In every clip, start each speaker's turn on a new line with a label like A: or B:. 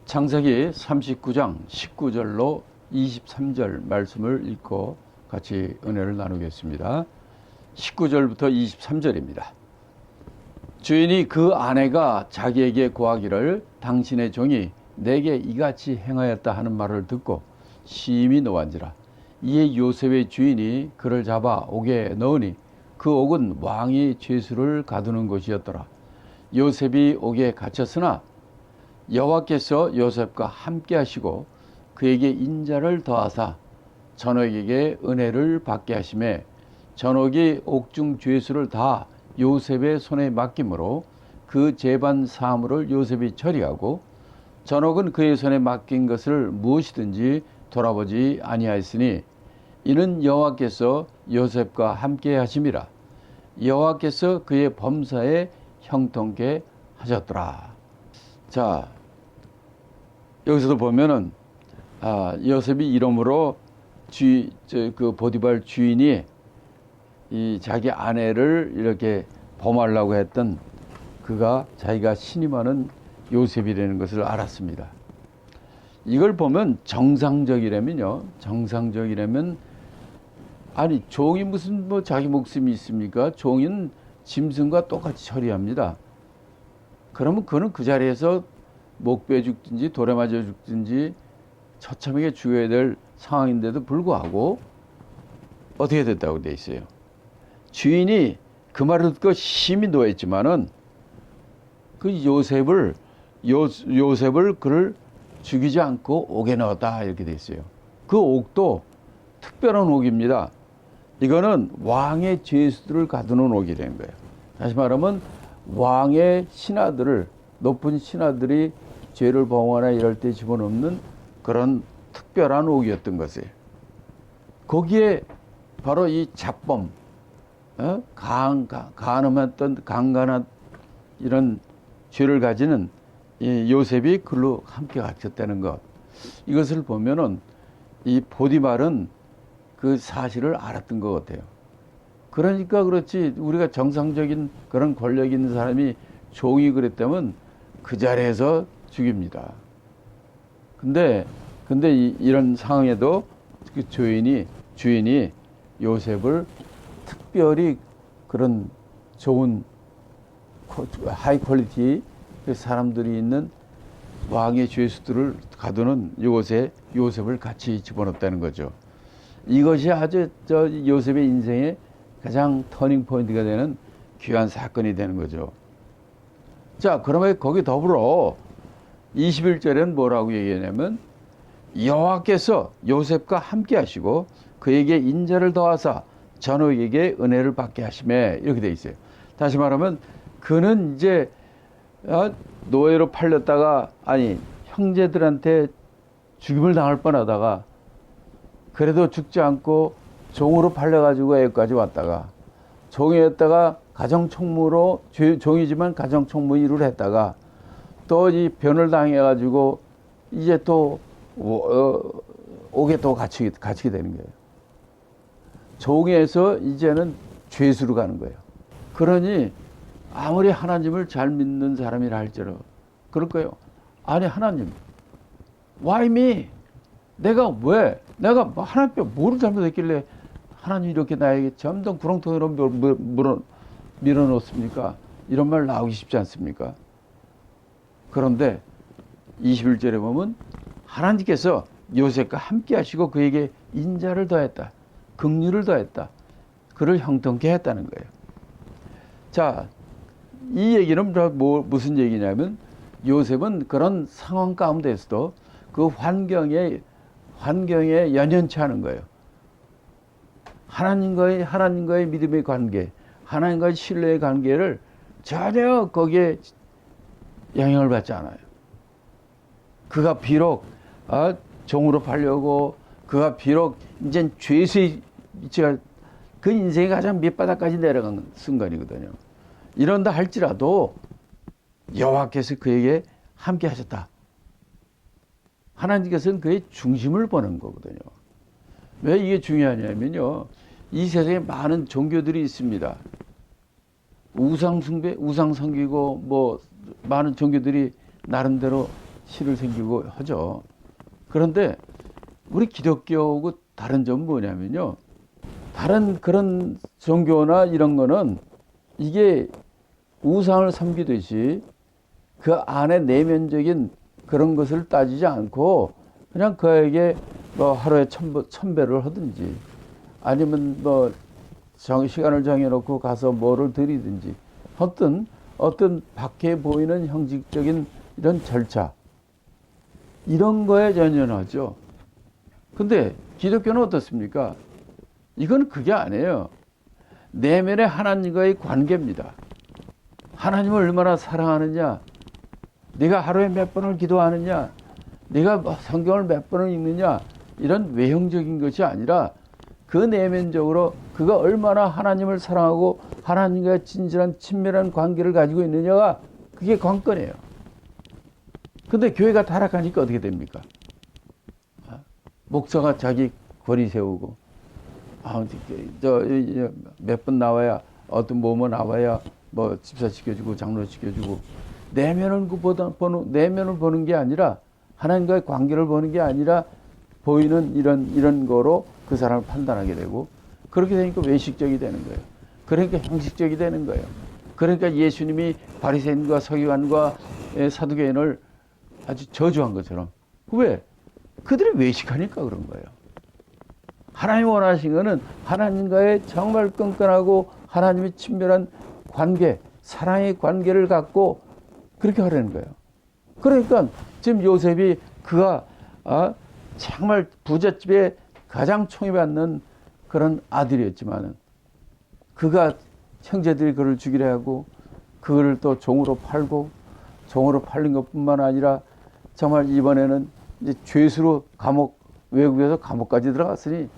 A: 창세기 39장 19절로 23절 말씀을 읽고 같이 은혜를 나누겠습니다. 19절부터 23절입니다. 주인이 그 아내가 자기에게 고하기를 당신의 종이 내게 이같이 행하였다 하는 말을 듣고 심히 노한지라. 이에 요셉의 주인이 그를 잡아 옥에 넣으니 그 옥은 왕이 죄수를 가두는 곳이었더라. 요셉이 옥에 갇혔으나 여호와께서 요셉과 함께 하시고 그에게 인자를 더하사 전옥에게 은혜를 받게 하시매 전옥이 옥중 죄수를 다 요셉의 손에 맡김으로 그 재반 사물을 요셉이 처리하고 전옥은 그의 손에 맡긴 것을 무엇이든지 돌아보지 아니하였으니 이는 여호와께서 요셉과 함께 하심이라. 여호와께서 그의 범사에 형통케 하셨더라. 자, 여기서도 보면은 요셉이 이름으로 그 보디발 주인이 이 자기 아내를 이렇게 범하려고 했던 그가 자기가 신임하는 요셉이라는 것을 알았습니다. 이걸 보면 정상적이라면요. 정상적이라면 아니 종이 무슨 뭐 자기 목숨이 있습니까? 종인 짐승과 똑같이 처리합니다. 그러면 그는 그 자리에서 목 베어 죽든지 돌에 맞아 죽든지 처참하게 죽어야 될 상황인데도 불구하고 어떻게 됐다고 돼 있어요. 주인이 그 말을 듣고 심히 노했지만은 그 요셉을 그를 죽이지 않고 옥에 넣었다 이렇게 돼 있어요. 그 옥도 특별한 옥입니다. 이거는 왕의 죄수들을 가두는 옥이 된 거예요. 다시 말하면 왕의 신하들을 높은 신하들이 죄를 범하거나 이럴 때 집어넣는 그런 특별한 옥이었던 것이에요. 거기에 바로 이 잡범, 강간한 이런 죄를 가지는 이 요셉이 그로 함께 갇혔다는 것. 이것을 보면은 이 보디발은 그 사실을 알았던 것 같아요. 그러니까 그렇지 우리가 정상적인 그런 권력 있는 사람이 종이 그랬다면 그 자리에서 죽입니다. 근데 이런 상황에도 그 주인이 요셉을 특별히 그런 좋은 하이 퀄리티 사람들이 있는 왕의 죄수들을 가두는 이곳에 요셉을 같이 집어넣었다는 거죠. 이것이 아주 요셉의 인생의 가장 터닝 포인트가 되는 귀한 사건이 되는 거죠. 자, 그러면 거기 더불어 21절에는 뭐라고 얘기하냐면 여호와께서 요셉과 함께 하시고 그에게 인자를 더하사 전옥에게 은혜를 받게 하시매 이렇게 돼 있어요. 다시 말하면 그는 이제 노예로 팔렸다가 형제들한테 죽임을 당할 뻔하다가 그래도 죽지 않고 종으로 팔려가지고 애까지 왔다가 종이었다가 가정총무로 종이지만 가정총무 일을 했다가 또 이 변을 당해가지고 이제 또 옥에 또 갇히게 되는 거예요. 종에서 이제는 죄수로 가는 거예요. 그러니 아무리 하나님을 잘 믿는 사람이라 할지라도 그럴 거예요. 아니 하나님, why me? 내가 하나님께 뭐를 잘못했길래 하나님 이렇게 나에게 점점 구렁텅이로 밀어넣습니까? 이런 말 나오기 쉽지 않습니까? 그런데 21절에 보면 하나님께서 요셉과 함께 하시고 그에게 인자를 더했다. 긍휼을 더했다. 그를 형통케 했다는 거예요. 자, 이 얘기는 무슨 얘기냐면 요셉은 그런 상황 가운데서도 그 환경에 연연치 않은 거예요. 하나님과의 믿음의 관계, 하나님과의 신뢰의 관계를 전혀 거기에 영향을 받지 않아요. 그가 비록 종으로 팔려고 그가 비록 이제 죄수의 위치가 그 인생의 가장 밑바닥까지 내려간 순간이거든요. 이런다 할지라도 여호와께서 그에게 함께 하셨다. 하나님께서는 그의 중심을 보는 거거든요. 왜 이게 중요하냐면요. 이 세상에 많은 종교들이 있습니다. 우상 숭배, 우상 섬기고 많은 종교들이 나름대로 실을 생기고 하죠. 그런데 우리 기독교하고 다른 점은 뭐냐면요. 다른 그런 종교나 이런 거는 이게 우상을 섬기듯이 그 안에 내면적인 그런 것을 따지지 않고 그냥 그에게 뭐 하루에 1000배를 하든지 아니면 뭐 시간을 정해놓고 가서 뭐를 드리든지 어떤 밖에 보이는 형식적인 이런 절차 이런 거에 연연하죠. 근데 기독교는 어떻습니까? 이건 그게 아니에요. 내면의 하나님과의 관계입니다. 하나님을 얼마나 사랑하느냐, 네가 하루에 몇 번을 기도하느냐, 네가 성경을 몇 번을 읽느냐, 이런 외형적인 것이 아니라 그 내면적으로 그가 얼마나 하나님을 사랑하고 하나님과 진실한 친밀한 관계를 가지고 있느냐가 그게 관건이에요. 근데 교회가 타락하니까 어떻게 됩니까? 목사가 자기 거리 세우고 몇 번 나와야 어떤 뭐뭐 나와야 뭐 집사 시켜주고 장로 시켜주고 내면을 보는 게 아니라 하나님과의 관계를 보는 게 아니라 보이는 이런 거로 그 사람을 판단하게 되고 그렇게 되니까 외식적이 되는 거예요. 그러니까 형식적이 되는 거예요. 그러니까 예수님이 바리새인과 서기관과 사두개인을 아주 저주한 것처럼 왜? 그들이 외식하니까 그런 거예요. 하나님 원하신 것은 하나님과의 정말 끈끈하고 하나님의 친밀한 관계, 사랑의 관계를 갖고 그렇게 하려는 거예요. 그러니까 지금 요셉이 그가 정말 부잣집에 가장 총애받는 그런 아들이었지만은 그가 형제들이 그를 죽이려 하고 그를 또 종으로 팔린 것뿐만 아니라 정말 이번에는 이제 죄수로 외국에서 감옥까지 들어갔으니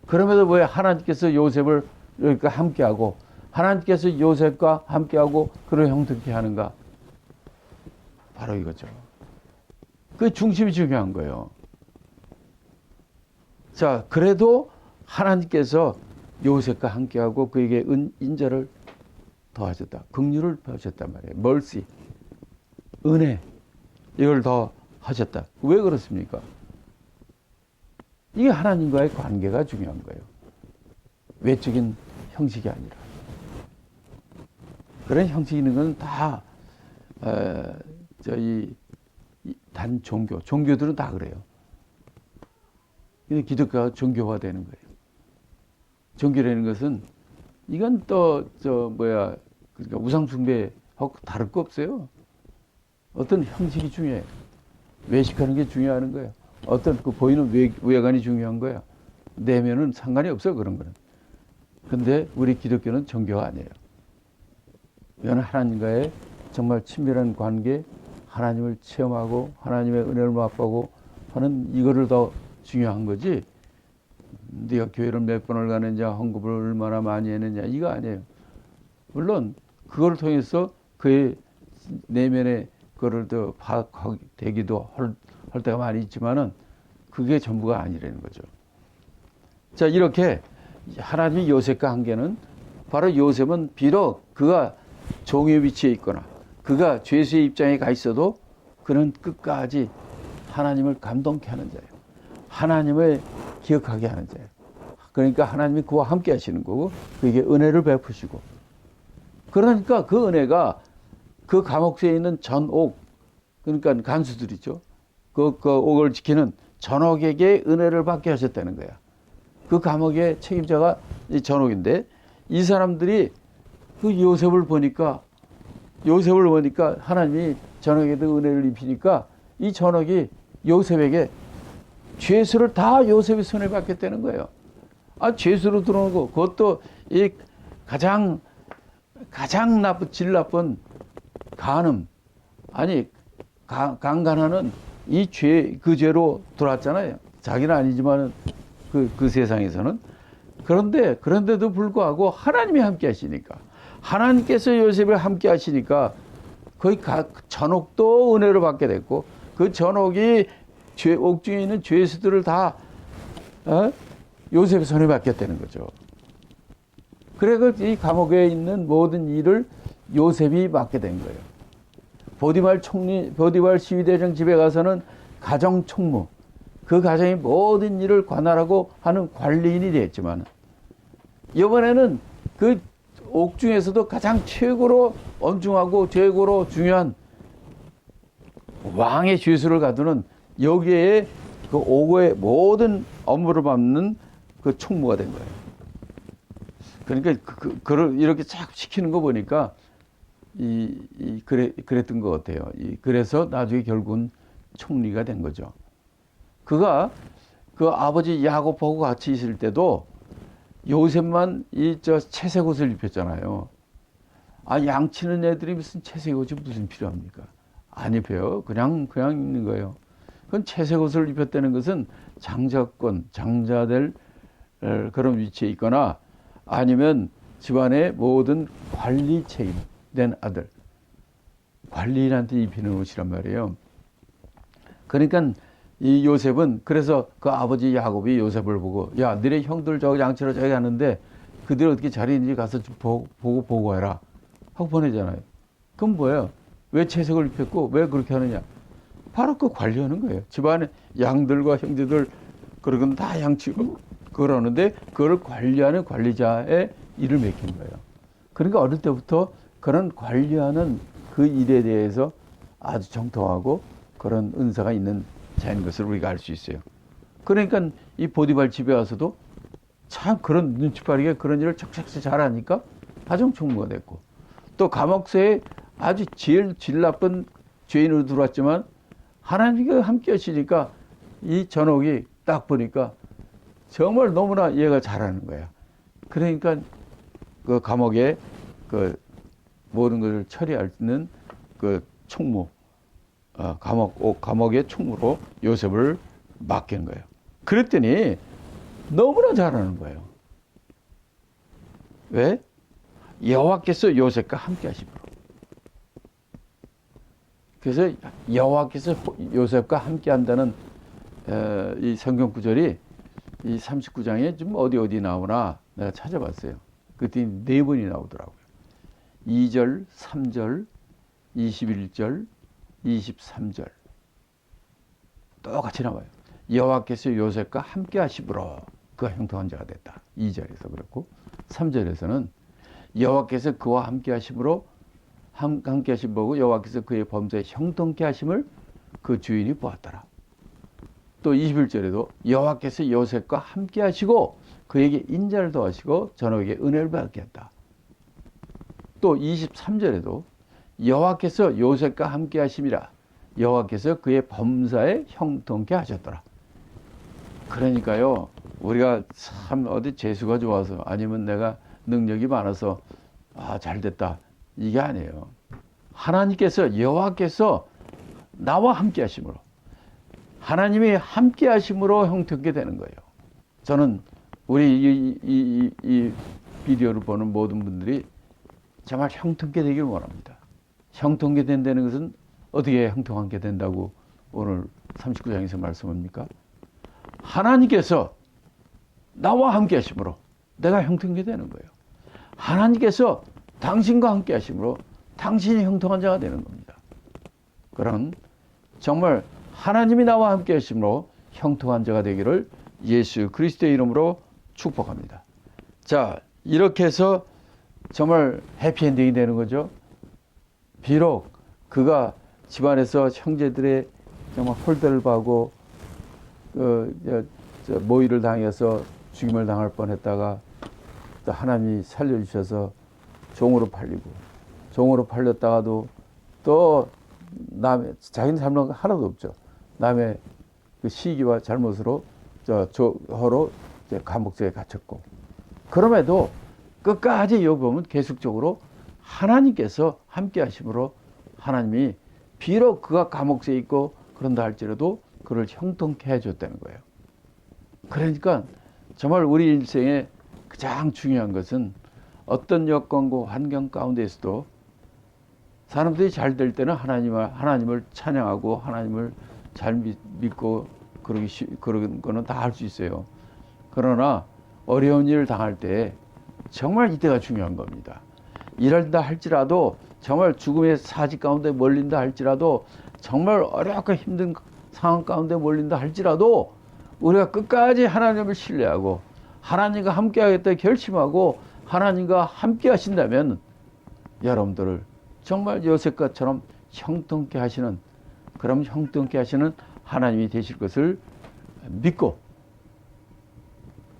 A: 그럼에도 왜 하나님께서 요셉을 여기까 함께하고 하나님께서 요셉과 함께하고 그를 형통케 하는가? 바로 이거죠. 그 중심이 중요한 거예요. 자, 그래도 하나님께서 요셉과 함께하고 그에게 인자를 더하셨다. 긍휼을 더하셨단 말이에요. 멀시, 은혜 이걸 더 하셨다. 왜 그렇습니까? 이게 하나님과의 관계가 중요한 거예요. 외적인 형식이 아니라. 그런 형식이 있는 건 다 단 종교들은 다 그래요. 근데 기독교가 종교화되는 거예요. 종교라는 것은 이건 그러니까 우상 숭배하고 다를 거 없어요. 어떤 형식이 중요해요. 외식하는 게 중요한 거예요. 어떤 그 보이는 외관이 중요한 거야. 내면은 상관이 없어요, 그런 거는. 근데 우리 기독교는 종교가 아니에요. 이건 하나님과의 정말 친밀한 관계, 하나님을 체험하고 하나님의 은혜를 맛보고 하는 이거를 더 중요한 거지. 네가 교회를 몇 번을 가느냐, 헌금을 얼마나 많이 했느냐, 이거 아니에요. 물론 그걸 통해서 그의 내면의 그거를 더 파악되기도 할 때가 많이 있지만은 그게 전부가 아니라는 거죠. 자, 이렇게 하나님이 요셉과 관계는 바로 요셉은 비록 그가 종의 위치에 있거나 그가 죄수의 입장에 가 있어도 그는 끝까지 하나님을 감동케 하는 자예요. 하나님을 기억하게 하는 자예요. 그러니까 하나님이 그와 함께 하시는 거고 그에게 은혜를 베푸시고 그러니까 그 은혜가 그 감옥소에 있는 전옥 그러니까 간수들이죠. 그 옥을 지키는 전옥에게 은혜를 받게 하셨다는 거야. 그 감옥의 책임자가 이 전옥인데 이 사람들이 그 요셉을 보니까 하나님이 전옥에도 은혜를 입히니까 이 전옥이 요셉에게 죄수를 다 요셉의 손에 받겠다는 거예요. 죄수로 들어오고 그것도 이 가장 질 나쁜 간음 강간하는 그 죄로 들어왔잖아요. 자기는 아니지만은 그 세상에서는. 그런데도 불구하고 하나님이 함께 하시니까 하나님께서 요셉을 함께 하시니까 거의 전옥도 은혜를 받게 됐고 그 전옥이 옥중에 있는 죄수들을 다 요셉의 손에 맡겼다는 거죠. 그래서 이 감옥에 있는 모든 일을 요셉이 맡게 된 거예요. 보디발 시위대장 집에 가서는 가정 총무, 그 가정의 모든 일을 관할하고 하는 관리인이 됐지만, 이번에는 그 옥중에서도 가장 최고로 엄중하고 최고로 중요한 왕의 죄수를 가두는 여기에 그 옥의 모든 업무를 맡는 그 총무가 된 거예요. 그러니까 그를 이렇게 쫙 시키는 거 보니까 그랬던 것 같아요. 그래서 나중에 결국은 총리가 된 거죠. 그가 그 아버지 야곱하고 같이 있을 때도 요셉만 채색 옷을 입혔잖아요. 양치는 애들이 무슨 채색 옷이 무슨 필요합니까? 안 입혀요. 그냥 입는 거예요. 그건 채색 옷을 입혔다는 것은 장자될 그런 위치에 있거나 아니면 집안의 모든 관리 책임된 아들, 관리인한테 입히는 옷이란 말이에요. 그러니까 이 요셉은 그래서 그 아버지 야곱이 요셉을 보고, 야, 너네 형들 저기 양치러 저기 가는데 그들 어떻게 잘 있는지 가서 좀 보고해라 하고 보내잖아요. 그럼 뭐예요? 왜 채색을 입혔고 왜 그렇게 하느냐? 바로 그 관리하는 거예요. 집안의 양들과 형제들 그러건 다 양치고 그러는데 그걸 관리하는 관리자의 일을 맡기는 거예요. 그러니까 어릴 때부터 그런 관리하는 그 일에 대해서 아주 정통하고 그런 은사가 있는 자인 것을 우리가 알 수 있어요. 그러니까 이 보디발 집에 와서도 참 그런 눈치 빠르게 그런 일을 척척 잘하니까 가정 총무가 됐고, 또 감옥서에 아주 제일 질 나쁜 죄인으로 들어왔지만 하나님과 함께 하시니까 이 전옥이 딱 보니까 정말 너무나 얘가 잘하는 거야. 그러니까 그 감옥에 그 모든 것을 처리할 수 있는 그 총무, 감옥의 총무로 요셉을 맡긴 거예요. 그랬더니 너무나 잘하는 거예요. 왜? 여호와께서 요셉과 함께 하심으로. 그래서 여호와께서 요셉과 함께 한다는 이 성경 구절이 이 39장에 좀 어디 나오나 내가 찾아봤어요. 그때 4번이 나오더라고요. 2절, 3절, 21절, 23절 똑같이 나와요. 여호와께서 요셉과 함께 하심으로 그가 형통한 자가 됐다. 2절에서 그렇고 3절에서는 여호와께서 그와 함께 하심으로 함께 하신 보고 여호와께서 그의 범죄에 형통케 하심을 그 주인이 보았더라. 또 21절에도 여호와께서 요셉과 함께 하시고 그에게 인자를 더하시고 전옥에게 은혜를 받게 했다. 또 23절에도 여호와께서 요셉과 함께 하심이라 여호와께서 그의 범사에 형통케 하셨더라. 그러니까요, 우리가 참 어디 재수가 좋아서 아니면 내가 능력이 많아서 잘 됐다, 이게 아니에요. 하나님께서, 여호와께서 나와 함께 하심으로, 하나님이 함께 하심으로 형통케 되는 거예요. 저는 우리 이 비디오를 보는 모든 분들이 정말 형통케 되길 원합니다. 형통케 된다는 것은 어떻게 형통하게 된다고 오늘 39장에서 말씀합니까? 하나님께서 나와 함께 하심으로 내가 형통케 되는 거예요. 하나님께서 당신과 함께 하심으로 당신이 형통한 자가 되는 겁니다. 그런 정말 하나님이 나와 함께 하심으로 형통한 자가 되기를 예수 그리스도의 이름으로 축복합니다. 자, 이렇게 해서 정말 해피엔딩이 되는 거죠. 비록 그가 집안에서 형제들의 정말 홀대를 받고 모의를 당해서 죽임을 당할 뻔했다가 또 하나님이 살려주셔서 종으로 팔렸다가도 또 남의 자기는 잘못한 거 하나도 없죠. 남의 그 시기와 잘못으로 저호로 감옥소에 갇혔고, 그럼에도 끝까지 여기 보면 계속적으로 하나님께서 함께 하심으로 하나님이 비록 그가 감옥소에 있고 그런다 할지라도 그를 형통케 해줬다는 거예요. 그러니까 정말 우리 인생에 가장 중요한 것은 어떤 여건과 환경 가운데에서도 사람들이 잘 될 때는 하나님을 찬양하고 하나님을 잘 믿고 그런 거는 다 할 수 있어요. 그러나 어려운 일을 당할 때 정말 이때가 중요한 겁니다. 이런다 할지라도 정말 죽음의 사지 가운데 몰린다 할지라도, 정말 어렵고 힘든 상황 가운데 몰린다 할지라도 우리가 끝까지 하나님을 신뢰하고 하나님과 함께 하겠다 결심하고 하나님과 함께 하신다면 여러분들을 정말 요셉과처럼 형통케 하시는, 그럼 형통케 하시는 하나님이 되실 것을 믿고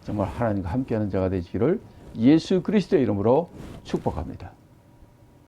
A: 정말 하나님과 함께하는 자가 되시기를 예수 그리스도의 이름으로 축복합니다.